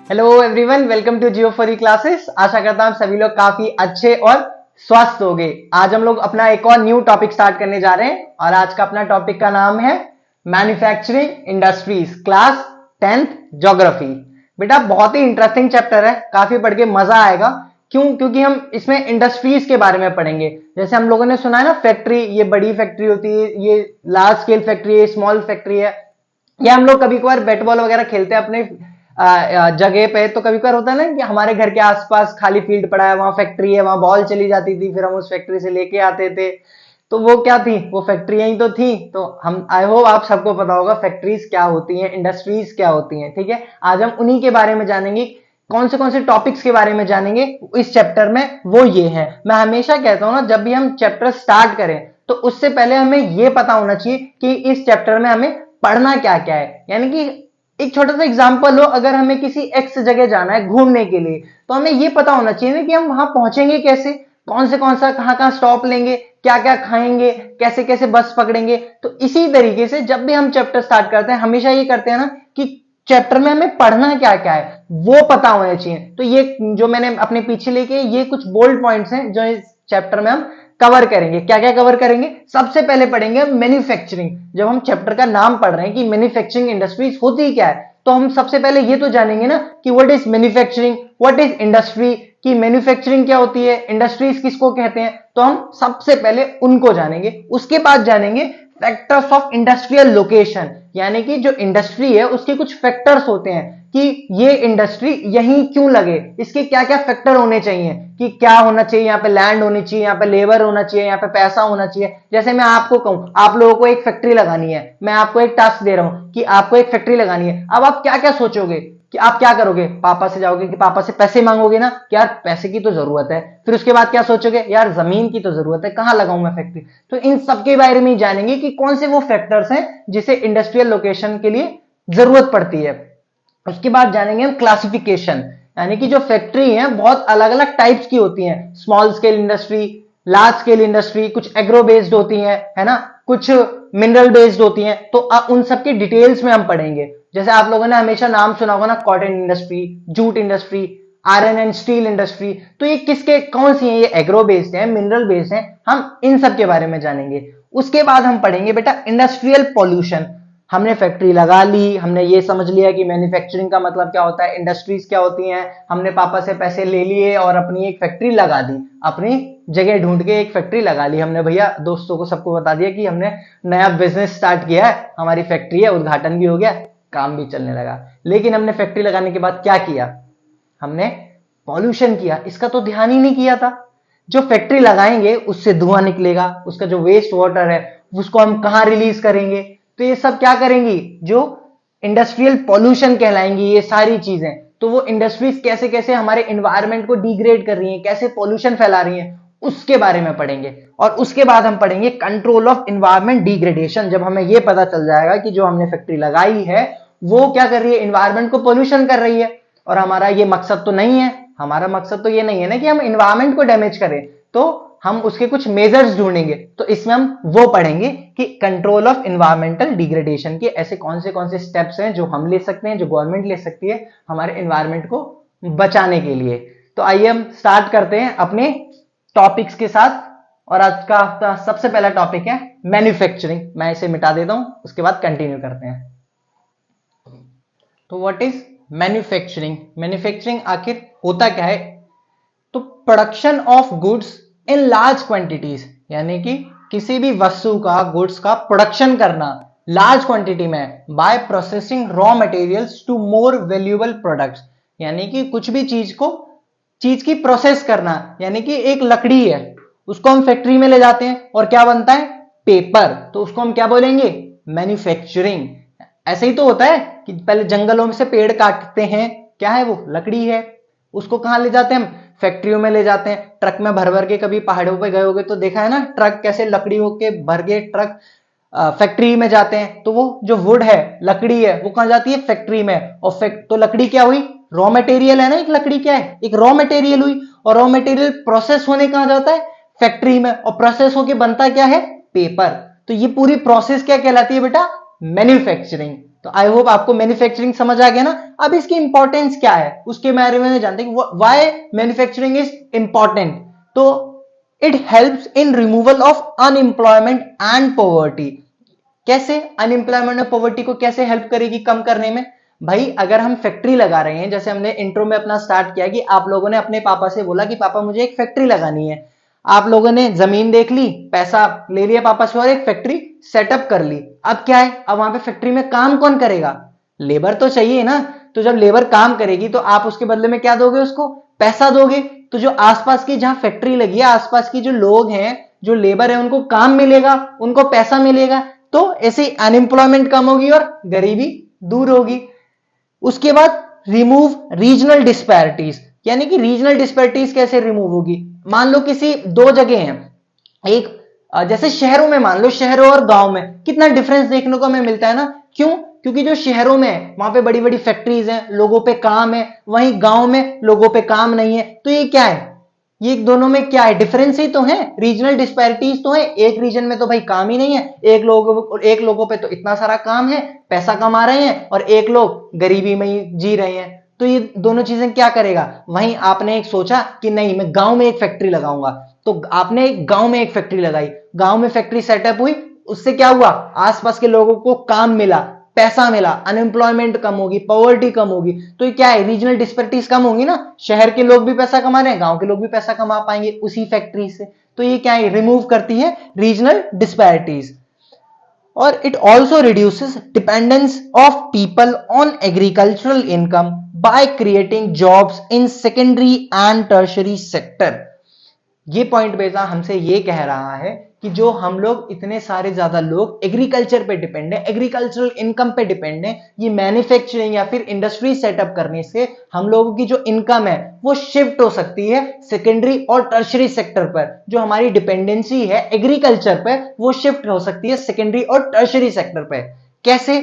Hello everyone, welcome to Jio for classes. आशा करता हूं सभी लोग काफी अच्छे और स्वस्थ होंगे। आज हम लोग अपना एक और न्यू टॉपिक स्टार्ट करने जा रहे हैं और आज का अपना टॉपिक का नाम है manufacturing industries, class 10th geography. बेटा बहुत ही इंटरेस्टिंग चैप्टर है, काफी पढ़ के मजा आएगा। क्यों? क्योंकि हम इसमें इंडस्ट्रीज के बारे में पढ़ेंगे। जैसे हम लोगों ने सुना है ना, फैक्ट्री, ये बड़ी फैक्ट्री होती है, ये लार्ज स्केल फैक्ट्री है, स्मॉल फैक्ट्री है। या हम लोग कभी कभार बैट बॉल वगैरह खेलते हैं अपने जगह पे, तो कभी कभार होता है ना कि हमारे घर के आसपास खाली फील्ड पड़ा है, वहां फैक्ट्री है, वहां बॉल चली जाती थी, फिर हम उस फैक्ट्री से लेके आते थे। तो वो क्या थी? वो फैक्ट्रियां ही तो थी। तो हम, आई होप आप सबको पता होगा फैक्ट्रीज क्या होती हैं, इंडस्ट्रीज क्या होती हैं। ठीक है, आज हम उन्हीं के बारे में जानेंगे। कौन से टॉपिक्स के बारे में जानेंगे इस चैप्टर में, वो ये है। मैं हमेशा कहता हूं ना, जब भी हम चैप्टर स्टार्ट करें तो उससे पहले हमें ये पता होना चाहिए कि इस चैप्टर में हमें पढ़ना क्या क्या है। यानी कि एक छोटा सा एग्जांपल हो, अगर हमें किसी एक्स जगह जाना है घूमने के लिए, तो हमें यह पता होना चाहिए ना कि हम वहां पहुंचेंगे कैसे, कौन सा कहां स्टॉप लेंगे, क्या क्या खाएंगे, कैसे कैसे बस पकड़ेंगे। तो इसी तरीके से जब भी हम चैप्टर स्टार्ट करते हैं, हमेशा ये करते हैं ना कि चैप्टर में हमें पढ़ना क्या क्या है वो पता होना चाहिए। तो ये जो मैंने अपने पीछे लेके, ये कुछ बोल्ड पॉइंट्स हैं जो इस चैप्टर में हम कवर करेंगे। क्या क्या कवर करेंगे? सबसे पहले पढ़ेंगे मैन्युफैक्चरिंग। जब हम चैप्टर का नाम पढ़ रहे हैं कि मैन्युफैक्चरिंग इंडस्ट्रीज होती क्या है, तो हम सबसे पहले ये तो जानेंगे ना कि what is manufacturing, what is industry, कि मैन्युफैक्चरिंग क्या होती है, इंडस्ट्रीज किसको कहते हैं। तो हम सबसे पहले उनको जानेंगे। उसके बाद जानेंगे फैक्टर्स ऑफ इंडस्ट्रियल लोकेशन, यानी कि जो इंडस्ट्री है उसके कुछ फैक्टर्स होते हैं कि ये इंडस्ट्री यहीं क्यों लगे, इसके क्या क्या फैक्टर होने चाहिए, कि क्या होना चाहिए, यहाँ पे लैंड होनी चाहिए, यहाँ पे लेबर होना चाहिए, यहाँ पे पैसा होना चाहिए। जैसे मैं आपको कहूं, आप लोगों को एक फैक्ट्री लगानी है, मैं आपको एक टास्क दे रहा हूं कि आपको एक फैक्ट्री लगानी है। अब आप क्या क्या सोचोगे कि आप क्या करोगे? पापा से जाओगे कि पापा से पैसे मांगोगे ना कि यार पैसे की तो जरूरत है। फिर उसके बाद क्या सोचोगे? यार जमीन की तो जरूरत है, कहां लगाऊं मैं फैक्ट्री। तो इन सबके बारे में जानेंगे कि कौन से वो फैक्टर्स हैं जिसे इंडस्ट्रियल लोकेशन के लिए जरूरत पड़ती है। उसके बाद जानेंगे हम क्लासिफिकेशन, यानी कि जो फैक्ट्री है बहुत अलग अलग टाइप्स की होती हैं। Small scale industry, large scale industry, कुछ एग्रो बेस्ड होती हैं, है ना, कुछ मिनरल बेस्ड होती हैं। तो उन सबके डिटेल्स में हम पढ़ेंगे। जैसे आप लोगों ने हमेशा नाम सुना होगा ना, cotton industry, jute industry, iron and steel industry. तो ये किसके, कौन सी है? ये एग्रो बेस्ड है, मिनरल बेस्ड है। हम इन सब के बारे में जानेंगे। उसके बाद हम पढ़ेंगे बेटा इंडस्ट्रियल पॉल्यूशन। हमने फैक्ट्री लगा ली, हमने ये समझ लिया कि मैन्युफैक्चरिंग का मतलब क्या होता है, इंडस्ट्रीज क्या होती हैं, हमने पापा से पैसे ले लिए और अपनी एक फैक्ट्री लगा दी, अपनी जगह ढूंढ के एक फैक्ट्री लगा ली हमने। भैया दोस्तों को सबको बता दिया कि हमने नया बिजनेस स्टार्ट किया है, हमारी फैक्ट्री है, उद्घाटन भी हो गया, काम भी चलने लगा। लेकिन हमने फैक्ट्री लगाने के बाद क्या किया? हमने पॉल्यूशन किया। इसका तो ध्यान ही नहीं किया था। जो फैक्ट्री लगाएंगे उससे धुआं निकलेगा, उसका जो वेस्ट वाटर है उसको हम कहां रिलीज करेंगे। तो ये सब क्या करेंगी? जो इंडस्ट्रियल पॉल्यूशन कहलाएंगी ये सारी चीजें। तो वो इंडस्ट्रीज कैसे कैसे हमारे एनवायरनमेंट को डिग्रेड कर रही हैं, कैसे पॉल्यूशन फैला रही हैं, उसके बारे में पढ़ेंगे। और उसके बाद हम पढ़ेंगे कंट्रोल ऑफ एनवायरनमेंट डिग्रेडेशन। जब हमें यह पता चल जाएगा कि जो हमने फैक्ट्री लगाई है वो क्या कर रही है, एनवायरनमेंट को पॉल्यूशन कर रही है, और हमारा ये मकसद तो नहीं है, हमारा मकसद तो ये नहीं है ना कि हम एनवायरनमेंट को डैमेज करें, तो हम उसके कुछ मेजर्स ढूंढेंगे। तो इसमें हम वो पढ़ेंगे कि कंट्रोल ऑफ एनवायरमेंटल डिग्रेडेशन के ऐसे कौन से स्टेप्स हैं जो हम ले सकते हैं, जो गवर्नमेंट ले सकती है हमारे एनवायरमेंट को बचाने के लिए। तो आइए हम स्टार्ट करते हैं अपने टॉपिक्स के साथ। और आज का सबसे पहला टॉपिक है मैन्युफैक्चरिंग। मैं इसे मिटा देता हूं, उसके बाद कंटिन्यू करते हैं। तो व्हाट इज मैन्युफैक्चरिंग? मैन्युफैक्चरिंग आखिर होता क्या है? तो production of goods in large quantities, यानी कि किसी भी वस्तु का, गुड्स का प्रोडक्शन करना लार्ज क्वांटिटी में by processing raw materials to more valuable products. यानी कि कुछ भी चीज की प्रोसेस करना। यानी कि एक लकड़ी है, उसको हम फैक्ट्री में ले जाते हैं और क्या बनता है? पेपर। तो उसको हम क्या बोलेंगे? मैन्युफैक्चरिंग। ऐसे ही तो होता है कि पहले जंगलों में से पेड़ काटते हैं, क्या है वो? लकड़ी है। उसको कहां ले जाते हैं हम? फैक्ट्रियों में ले जाते हैं, ट्रक में भर भर के। कभी पहाड़ों पे गए होगे तो देखा है ना, ट्रक कैसे लकड़ियों के भर के ट्रक फैक्ट्री में जाते हैं। तो वो जो वुड है, लकड़ी है, वो कहां जाती है? फैक्ट्री में। और तो लकड़ी क्या हुई? रॉ मटेरियल है ना। एक लकड़ी क्या है? एक रॉ मटेरियल हुई। और रॉ मटेरियल प्रोसेस होने कहां जाता है? फैक्ट्री में। और प्रोसेस होके बनता क्या है? पेपर। तो ये पूरी प्रोसेस क्या कहलाती है बेटा? मैन्युफैक्चरिंग। तो आई होप आपको मैन्युफैक्चरिंग समझ आ गया ना। अब इसकी इंपॉर्टेंस क्या है उसके बारे में जानते हैं, व्हाई मैन्युफैक्चरिंग इज इंपॉर्टेंट। तो it helps in removal of unemployment and poverty. कैसे अनएम्प्लॉयमेंट और पॉवर्टी को कैसे हेल्प करेगी कम करने में? भाई अगर हम फैक्ट्री लगा रहे हैं, जैसे हमने इंट्रो में अपना स्टार्ट किया कि आप लोगों ने अपने पापा से बोला कि पापा मुझे एक फैक्ट्री लगानी है, आप लोगों ने जमीन देख ली, पैसा ले लिया पापा से और एक फैक्ट्री सेटअप कर ली। अब क्या है, अब वहां पे फैक्ट्री में काम कौन करेगा? लेबर तो चाहिए ना। तो जब लेबर काम करेगी तो आप उसके बदले में क्या दोगे? उसको पैसा दोगे। तो जो आसपास की जहां फैक्ट्री लगी है, आसपास की जो लोग हैं, जो लेबर है, उनको काम मिलेगा, उनको पैसा मिलेगा। तो ऐसे अनएम्प्लॉयमेंट कम होगी और गरीबी दूर होगी। उसके बाद रिमूव रीजनल डिस्पैरिटीज, यानी कि रीजनल डिस्पैरिटीज कैसे रिमूव होगी? मान लो किसी दो जगह हैं, एक जैसे शहरों में, मान लो शहरों और गांव में कितना डिफरेंस देखने को हमें मिलता है ना। क्यों? क्योंकि जो शहरों में है वहां पे बड़ी बड़ी फैक्ट्रीज हैं, लोगों पे काम है, वहीं गांव में लोगों पे काम नहीं है। तो ये क्या है, ये दोनों में क्या है? डिफरेंस ही तो है, रीजनल डिस्पैरिटीज तो है। एक रीजन में तो भाई काम ही नहीं है, एक लोगों पे तो इतना सारा काम है, पैसा कमा रहे हैं, और एक लोग गरीबी में ही जी रहे हैं। तो ये दोनों चीजें क्या करेगा? वहीं आपने एक सोचा कि नहीं मैं गांव में एक फैक्ट्री लगाऊंगा, तो आपने गांव में एक फैक्ट्री लगाई, गांव में फैक्ट्री सेटअप हुई, उससे क्या हुआ? आसपास के लोगों को काम मिला, पैसा मिला, अनएम्प्लॉयमेंट कम होगी, पॉवर्टी कम होगी। तो ये क्या है, रीजनल डिस्पैरिटीज कम होंगी ना। शहर के लोग भी पैसा कमा रहे हैं, गांव के लोग भी पैसा कमा पाएंगे उसी फैक्ट्री से। तो ये क्या है, रिमूव करती है रीजनल डिस्पैरिटीज। और it also reduces dependence of people on agricultural income by creating jobs in secondary and tertiary sector. ये पॉइंट बेटा हमसे ये कह रहा है कि जो हम लोग इतने सारे ज्यादा लोग एग्रीकल्चर पे डिपेंड है, एग्रीकल्चरल इनकम पे डिपेंड है, ये मैन्युफैक्चरिंग या फिर इंडस्ट्री सेटअप करने से हम लोगों की जो इनकम है वो शिफ्ट हो सकती है सेकेंडरी और टर्शरी सेक्टर पर। जो हमारी डिपेंडेंसी है एग्रीकल्चर पे वो शिफ्ट हो सकती है सेकेंडरी और टर्शरी सेक्टर पे। कैसे?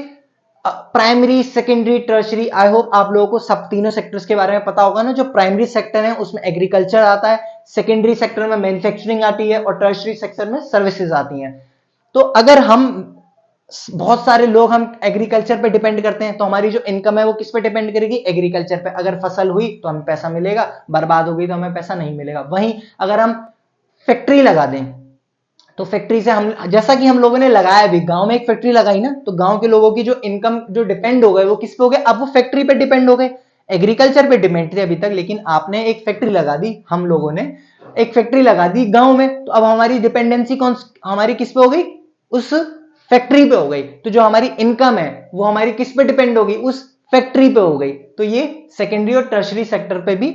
Primary, secondary, tertiary. I hope आप लोगों को सब तीनों सेक्टर्स के बारे में पता होगा ना। जो प्राइमरी सेक्टर है उसमें एग्रीकल्चर आता है, सेकेंडरी सेक्टर में मैन्युफैक्चरिंग आती है, और टर्शरी सेक्टर में सर्विसेज आती हैं। तो अगर हम बहुत सारे लोग हम एग्रीकल्चर पे डिपेंड करते हैं, तो हमारी जो इनकम है वो किस पे डिपेंड करेगी? एग्रीकल्चर पे। अगर फसल हुई तो हमें पैसा मिलेगा, बर्बाद हो गई तो हमें पैसा नहीं मिलेगा। वहीं अगर हम फैक्ट्री लगा दें तो फैक्ट्री से हम, जैसा कि हम लोगों ने लगाया भी, गांव में एक फैक्ट्री लगाई ना, तो गांव के लोगों की जो इनकम जो डिपेंड हो गए वो किस पे हो गए? अब वो फैक्ट्री पे डिपेंड हो गए। एग्रीकल्चर पे डिपेंड थे अभी तक, लेकिन आपने एक फैक्ट्री लगा दी, हम लोगों ने एक फैक्ट्री लगा दी गांव में, तो अब हमारी डिपेंडेंसी कौन, हमारी किस पे हो गई? उस फैक्ट्री पे हो गई। तो जो हमारी इनकम है वो हमारी किस पे डिपेंड होगी? उस फैक्ट्री पे हो गई। तो ये सेकेंडरी और टर्शरी सेक्टर पे भी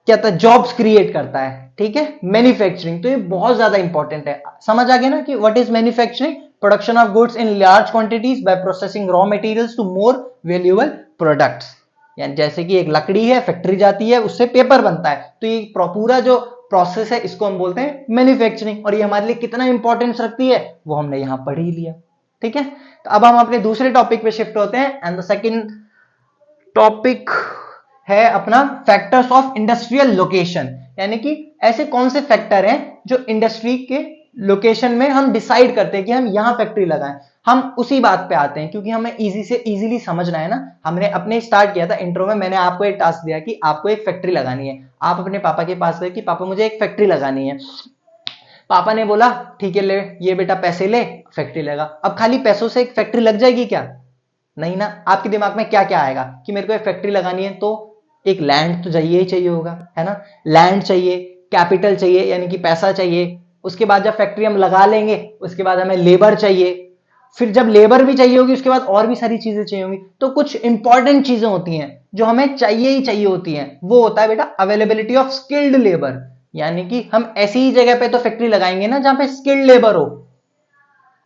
क्या था, जॉब्स क्रिएट करता है। ठीक है, मैन्युफैक्चरिंग। तो ये बहुत ज्यादा इंपॉर्टेंट है। समझ आ गया ना कि what is manufacturing? Production of goods in large quantities by processing raw materials to more valuable products. यानी जैसे कि एक लकड़ी है, फैक्ट्री जाती है, उससे पेपर बनता है, तो ये पूरा जो प्रोसेस है इसको हम बोलते हैं मैन्युफैक्चरिंग। और ये हमारे लिए कितना इंपॉर्टेंस रखती है वो हमने यहां पढ़ ही लिया। ठीक है, तो अब हम अपने दूसरे टॉपिक पे शिफ्ट होते हैं। एंड द सेकंड टॉपिक है अपना फैक्टर्स ऑफ इंडस्ट्रियल लोकेशन। यानी कि ऐसे कौन से फैक्टर हैं जो इंडस्ट्री के लोकेशन में हम डिसाइड करते हैं कि हम यहां फैक्ट्री लगाएं। हम उसी बात पे आते हैं क्योंकि हमें इजीली समझना है ना। हमने अपने स्टार्ट किया था इंट्रो में, मैंने आपको एक टास्क दिया कि आपको एक फैक्ट्री लगानी है। आप अपने पापा के पास गए कि पापा मुझे एक फैक्ट्री लगानी है। पापा ने बोला ठीक है, ले ये बेटा पैसे ले, फैक्ट्री लगा। अब खाली पैसों से एक फैक्ट्री लग जाएगी क्या? नहीं ना। आपके दिमाग में क्या क्या आएगा कि मेरे को एक फैक्ट्री लगानी है, तो एक लैंड तो चाहिए ही चाहिए होगा, है ना। लैंड चाहिए, कैपिटल चाहिए यानी कि पैसा चाहिए। उसके बाद जब फैक्ट्री हम लगा लेंगे उसके बाद हमें लेबर चाहिए। फिर जब लेबर भी चाहिए होगी उसके बाद और भी सारी चीजें चाहिए होंगी। तो कुछ इंपॉर्टेंट चीजें होती हैं जो हमें चाहिए ही चाहिए होती हैं। वो होता है बेटा अवेलेबिलिटी ऑफ स्किल्ड लेबर। यानी कि हम ऐसी ही जगह पे तो फैक्ट्री लगाएंगे ना जहां पे स्किल्ड लेबर हो।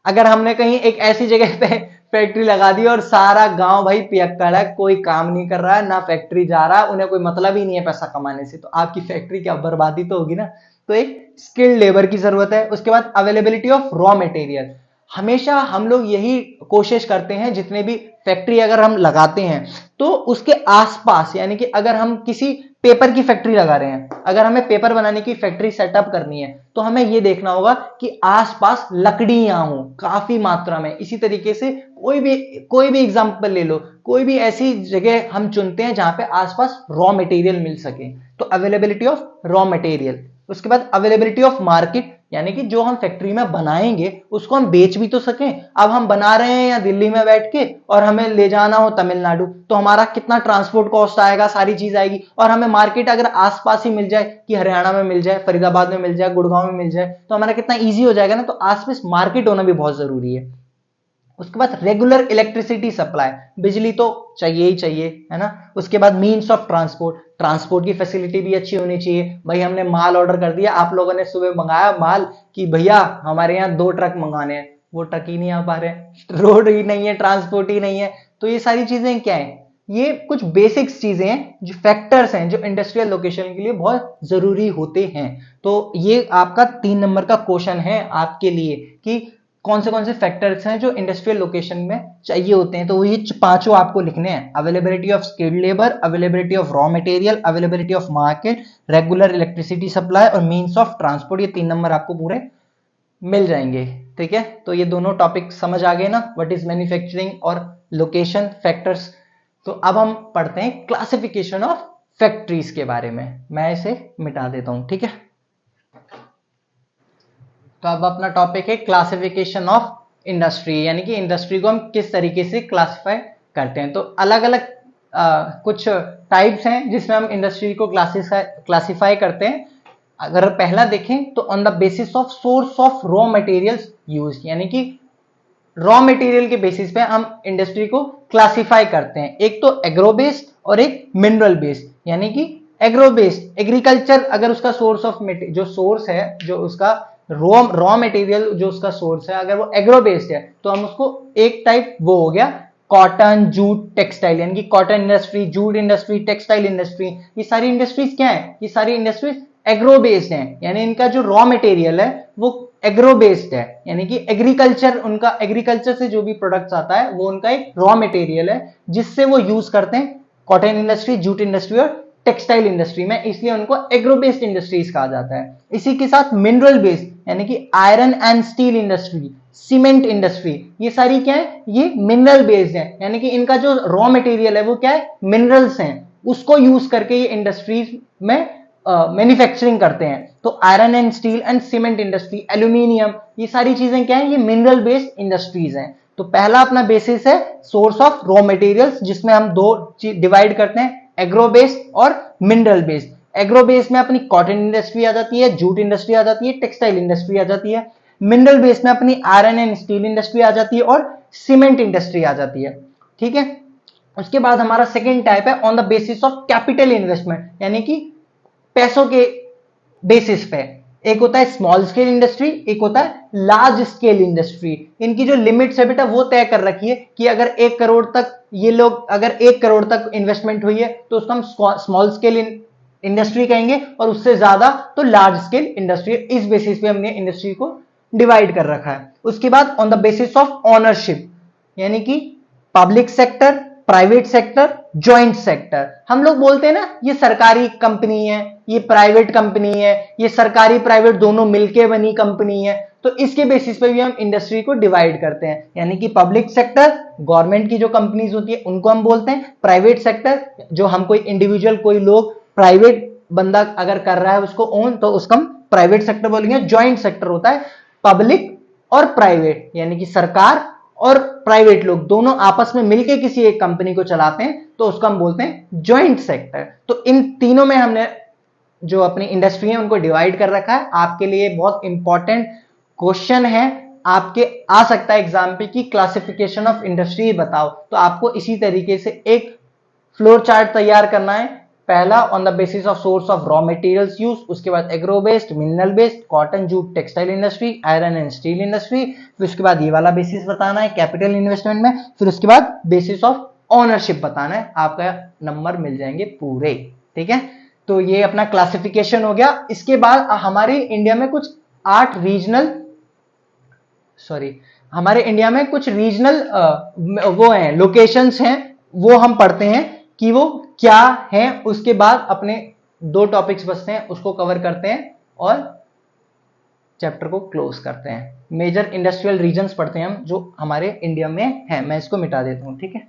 अगर हमने कहीं एक ऐसी जगह पे फैक्ट्री लगा दी और सारा गांव भाई पियक्कड़ है, कोई काम नहीं कर रहा है, ना फैक्ट्री जा रहा है, उन्हें कोई मतलब ही नहीं है पैसा कमाने से, तो आपकी फैक्ट्री क्या बर्बादी तो होगी ना। तो एक स्किल्ड लेबर की जरूरत है। उसके बाद अवेलेबिलिटी ऑफ रॉ मटेरियल। हमेशा हम लोग यही कोशिश करते हैं, जितने भी फैक्ट्री अगर हम लगाते हैं तो उसके आसपास, यानी कि अगर हम किसी पेपर की फैक्ट्री लगा रहे हैं, अगर हमें पेपर बनाने की फैक्ट्री सेटअप करनी है तो हमें यह देखना होगा कि आसपास लकड़ियां हो काफी मात्रा में। इसी तरीके से कोई भी एग्जांपल ले लो, कोई भी ऐसी जगह हम चुनते हैं जहां पे आसपास रॉ मटेरियल मिल सके, तो अवेलेबिलिटी ऑफ रॉ मटेरियल। उसके बाद अवेलेबिलिटी ऑफ मार्केट, यानी कि जो हम फैक्ट्री में बनाएंगे उसको हम बेच भी तो सकें। अब हम बना रहे हैं या दिल्ली में बैठ के और हमें ले जाना हो तमिलनाडु, तो हमारा कितना ट्रांसपोर्ट कॉस्ट आएगा, सारी चीज आएगी। और हमें मार्केट अगर आसपास ही मिल जाए, कि हरियाणा में मिल जाए, फरीदाबाद में मिल जाए, गुड़गांव में मिल जाए, तो हमारा कितना ईजी हो जाएगा ना। तो आसपास मार्केट होना भी बहुत जरूरी है। उसके बाद रेगुलर इलेक्ट्रिसिटी सप्लाई, बिजली तो चाहिए ही चाहिए, है ना। उसके बाद मीन्स ऑफ ट्रांसपोर्ट, ट्रांसपोर्ट की फैसिलिटी भी अच्छी होनी चाहिए। भाई हमने माल ऑर्डर कर दिया, आप लोगों ने सुबह मंगाया माल कि भैया हमारे यहाँ 2 ट्रक मंगाने हैं, वो ट्रक ही नहीं आ पा रहे, रोड ही नहीं है, ट्रांसपोर्ट ही नहीं है। तो ये सारी चीजें क्या है, ये कुछ बेसिक्स चीजें हैं, जो फैक्टर्स हैं, जो इंडस्ट्रियल लोकेशन के लिए बहुत जरूरी होते हैं। तो ये आपका 3 नंबर का क्वेश्चन है आपके लिए कि कौन से फैक्टर्स हैं जो इंडस्ट्रियल लोकेशन में चाहिए होते हैं। तो ये 5 आपको लिखने हैं, availability of skilled labour, availability of raw material, availability of market, regular electricity supply और मींस ऑफ ट्रांसपोर्ट। ये 3 नंबर आपको पूरे मिल जाएंगे, ठीक है। तो ये दोनों टॉपिक समझ आ गए ना, व्हाट इज मैन्युफैक्चरिंग और लोकेशन फैक्टर्स। तो अब हम पढ़ते हैं क्लासिफिकेशन ऑफ फैक्ट्रीज के बारे में। मैं इसे मिटा देता हूं, ठीक है। तो अब अपना टॉपिक है क्लासिफिकेशन ऑफ इंडस्ट्री, यानी कि इंडस्ट्री को हम किस तरीके से क्लासिफाई करते हैं। तो अलग अलग कुछ टाइप्स हैं जिसमें हम इंडस्ट्री को क्लासिफाई करते हैं। अगर पहला देखें तो on the basis of source of raw materials use, यानी कि रॉ मटेरियल के बेसिस पे हम इंडस्ट्री को क्लासिफाई करते हैं। एक तो एग्रो बेस्ड और एक मिनरल बेस्ड, यानी कि एग्रो बेस्ड एग्रीकल्चर, अगर उसका सोर्स ऑफ जो सोर्स है, जो उसका रॉ मटेरियल जो उसका सोर्स है, अगर वो एग्रो बेस्ड है तो हम उसको एक टाइप वो हो गया कॉटन, जूट, टेक्सटाइल, यानी कि cotton industry, jute industry, textile industry. ये सारी इंडस्ट्रीज क्या है, ये सारी इंडस्ट्रीज एग्रो बेस्ड हैं, यानी इनका जो रॉ मटेरियल है वो एग्रो बेस्ड है, यानी कि एग्रीकल्चर, उनका एग्रीकल्चर से जो भी प्रोडक्ट्स आता है वो उनका एक रॉ मटेरियल है जिससे वो यूज करते हैं कॉटन इंडस्ट्री, जूट इंडस्ट्री और टेक्सटाइल इंडस्ट्री में, इसलिए उनको एग्रो बेस्ड इंडस्ट्रीज कहा जाता है। इसी के साथ मिनरल बेस्ड, यानी कि iron and steel industry, cement industry, ये सारी क्या है, ये मिनरल बेस्ड है, यानी कि इनका जो रॉ मटेरियल है वो क्या है, मिनरल्स हैं, उसको यूज करके ये इंडस्ट्रीज में मैन्युफैक्चरिंग करते हैं। तो iron and steel and cement industry, aluminium, ये सारी चीजें क्या है, ये मिनरल बेस्ड इंडस्ट्रीज हैं। तो पहला अपना बेसिस है सोर्स ऑफ रॉ मटेरियल्स, जिसमें हम 2 डिवाइड करते हैं, एग्रो बेस्ड और मिनरल बेस्ड। एग्रो बेस्ड में अपनी कॉटन इंडस्ट्री आ जाती है, जूट इंडस्ट्री आ जाती है, टेक्सटाइल इंडस्ट्री आ जाती है। मिनरल बेस्ड में अपनी आयरन एंड स्टील इंडस्ट्री आ जाती है और सीमेंट इंडस्ट्री आ जाती है, ठीक है। उसके बाद हमारा सेकेंड टाइप है on the basis of capital investment, यानी कि पैसों के बेसिस पे। एक होता है स्मॉल स्केल इंडस्ट्री, एक होता है लार्ज स्केल इंडस्ट्री। इनकी जो लिमिट्स है बेटा वो तय कर रखी है कि अगर 1 करोड़ तक ये लोग, अगर 1 करोड़ तक इन्वेस्टमेंट हुई है तो उसको हम स्मॉल स्केल इंडस्ट्री कहेंगे, और उससे ज्यादा तो लार्ज स्केल इंडस्ट्री। इस बेसिस पे हमने इंडस्ट्री को डिवाइड कर रखा है। उसके बाद on the basis of ownership, यानी कि public sector, private sector, joint sector. हम लोग बोलते हैं ना ये सरकारी कंपनी है, ये प्राइवेट कंपनी है, ये सरकारी प्राइवेट दोनों मिलके बनी कंपनी है। तो इसके बेसिस पे भी हम इंडस्ट्री को डिवाइड करते हैं, यानी कि पब्लिक सेक्टर गवर्नमेंट की जो कंपनीज होती है उनको हम बोलते हैं, प्राइवेट सेक्टर जो हम कोई इंडिविजुअल, कोई लोग, प्राइवेट बंदा अगर कर रहा है उसको ओन, तो उसको हम प्राइवेट सेक्टर बोलेंगे। ज्वाइंट सेक्टर होता है पब्लिक और प्राइवेट, यानी कि सरकार और प्राइवेट लोग दोनों आपस में मिलकर किसी एक कंपनी को चलाते हैं, तो उसको हम बोलते हैं ज्वाइंट सेक्टर। तो इन तीनों में हमने जो अपनी इंडस्ट्री है उनको डिवाइड कर रखा है। आपके लिए बहुत इंपॉर्टेंट क्वेश्चन है, आपके आ सकता है एग्जाम पे कि क्लासिफिकेशन ऑफ इंडस्ट्री बताओ, तो आपको इसी तरीके से एक फ्लोर चार्ट तैयार करना है। पहला on the basis of source of raw materials use, उसके बाद agro based, mineral based, cotton, jute, textile industry, iron and steel industry. फिर उसके बाद ये वाला बेसिस बताना है कैपिटल इन्वेस्टमेंट में। फिर उसके बाद बेसिस ऑफ ओनरशिप बताना है। आपका नंबर मिल जाएंगे पूरे, ठीक है। तो ये अपना क्लासिफिकेशन हो गया। इसके बाद हमारे इंडिया में कुछ 8 रीजनल हमारे इंडिया में कुछ रीजनल वो हैं, लोकेशंस हैं, वो हम पढ़ते हैं कि वो क्या है। उसके बाद अपने 2 टॉपिक्स बचते हैं, उसको कवर करते हैं और चैप्टर को क्लोज करते हैं। मेजर इंडस्ट्रियल रीजन्स पढ़ते हैं हम जो हमारे इंडिया में है। मैं इसको मिटा देता हूं, ठीक है।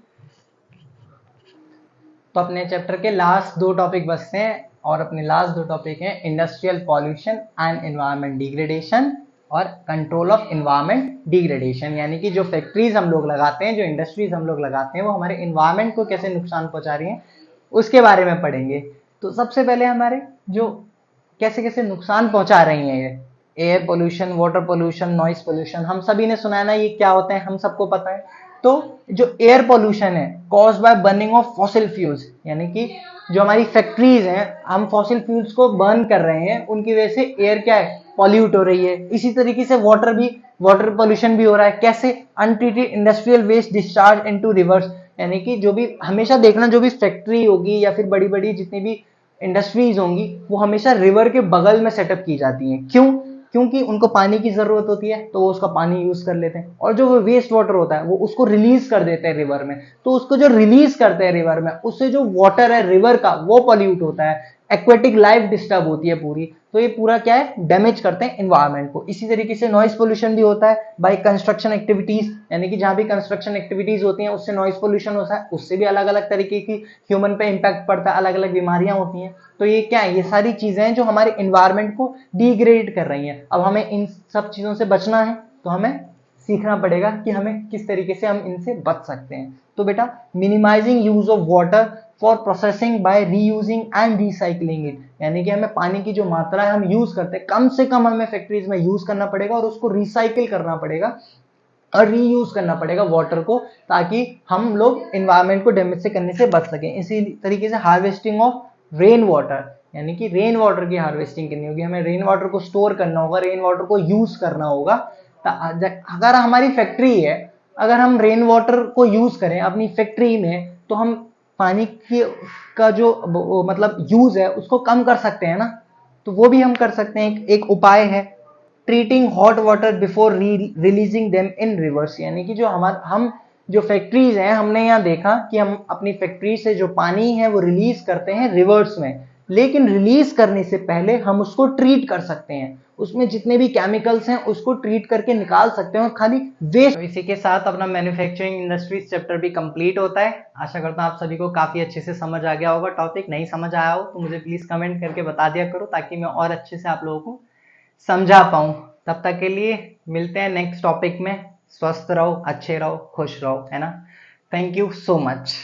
तो अपने चैप्टर के लास्ट 2 टॉपिक बचते हैं और अपने लास्ट 2 टॉपिक हैं industrial pollution and environment degradation और कंट्रोल ऑफ एनवायरमेंट डिग्रेडेशन। यानी कि जो फैक्ट्रीज हम लोग लगाते हैं, जो इंडस्ट्रीज हम लोग लगाते हैं, वो हमारे एनवायरमेंट को कैसे नुकसान पहुंचा रही हैं उसके बारे में पढ़ेंगे। तो सबसे पहले हमारे जो कैसे कैसे नुकसान पहुंचा रही हैं ये, air pollution, water pollution, noise pollution, हम सभी ने सुना है ना ये क्या होता है, हम सबको पता है। तो जो एयर पोल्यूशन है caused by burning of fossil fuels, यानी कि जो हमारी फैक्ट्रीज हैं, हम फॉसिल फ्यूल्स को बर्न कर रहे हैं, उनकी वजह से एयर क्या है, पॉल्यूट हो रही है। इसी तरीके से वाटर पोल्यूशन भी हो रहा है। कैसे? Untreated industrial waste discharge into rivers, यानी कि जो भी हमेशा देखना, जो भी फैक्ट्री होगी या फिर बड़ी बड़ी जितनी भी इंडस्ट्रीज होंगी, वो हमेशा रिवर के बगल में सेटअप की जाती हैं। क्यों? क्योंकि उनको पानी की जरूरत होती है, तो वो उसका पानी यूज कर लेते हैं, और जो वो वेस्ट वाटर होता है वो उसको रिलीज कर देते हैं रिवर में। तो उसको जो रिलीज करते हैं रिवर में, उससे जो वाटर है रिवर का वो पॉल्यूट होता है, एक्वेटिक लाइफ डिस्टर्ब होती है पूरी। तो ये पूरा क्या है, डैमेज करते हैं एनवायरमेंट को। इसी तरीके से नॉइस पोल्यूशन भी होता है बाय कंस्ट्रक्शन एक्टिविटीज, यानी कि जहां भी कंस्ट्रक्शन एक्टिविटीज होती हैं उससे नॉइस पोल्यूशन होता है, उससे भी अलग अलग तरीके की ह्यूमन पे इंपैक्ट पड़ता है, अलग अलग बीमारियां होती हैं। तो ये क्या है, ये सारी चीजें हैं जो हमारे एनवायरमेंट को डिग्रेड कर रही हैं। अब हमें इन सब चीजों से बचना है, तो हमें सीखना पड़ेगा कि हमें किस तरीके से हम इनसे बच सकते हैं। तो बेटा, minimising use of water for processing by reusing and recycling it, यानी कि हमें पानी की जो मात्रा है हम यूज करते हैं, कम से कम हमें फैक्ट्रीज में यूज करना पड़ेगा और उसको रिसाइकिल करना पड़ेगा और रीयूज करना पड़ेगा वाटर को, ताकि हम लोग एनवायरमेंट को डैमेज से करने से बच सकें। इसी तरीके से हार्वेस्टिंग ऑफ रेन वाटर, यानी कि रेन वाटर की हार्वेस्टिंग करनी होगी, हमें रेन वाटर को स्टोर करना होगा, रेन वाटर को यूज करना होगा। अगर हमारी फैक्ट्री है, अगर हम रेन वाटर को यूज करें अपनी फैक्ट्री में, तो हम पानी की का जो मतलब यूज है उसको कम कर सकते हैं ना। तो वो भी हम कर सकते हैं, एक उपाय है treating hot water before releasing them in reverse, यानी कि जो हम जो फैक्ट्रीज हैं, हमने यहाँ देखा कि हम अपनी फैक्ट्री से जो पानी है वो रिलीज करते हैं रिवर्स में, लेकिन रिलीज करने से पहले हम उसको ट्रीट कर सकते हैं, उसमें जितने भी केमिकल्स हैं उसको ट्रीट करके निकाल सकते हैं और खाली वेस्ट। तो इसी के साथ अपना मैन्युफैक्चरिंग इंडस्ट्रीज चैप्टर भी कंप्लीट होता है। आशा करता हूँ आप सभी को काफी अच्छे से समझ आ गया होगा। टॉपिक नहीं समझ आया हो तो मुझे प्लीज कमेंट करके बता दिया करो, ताकि मैं और अच्छे से आप लोगों को समझा पाऊं। तब तक के लिए मिलते हैं नेक्स्ट टॉपिक में। स्वस्थ रहो, अच्छे रहो, खुश रहो, है ना। Thank you so much.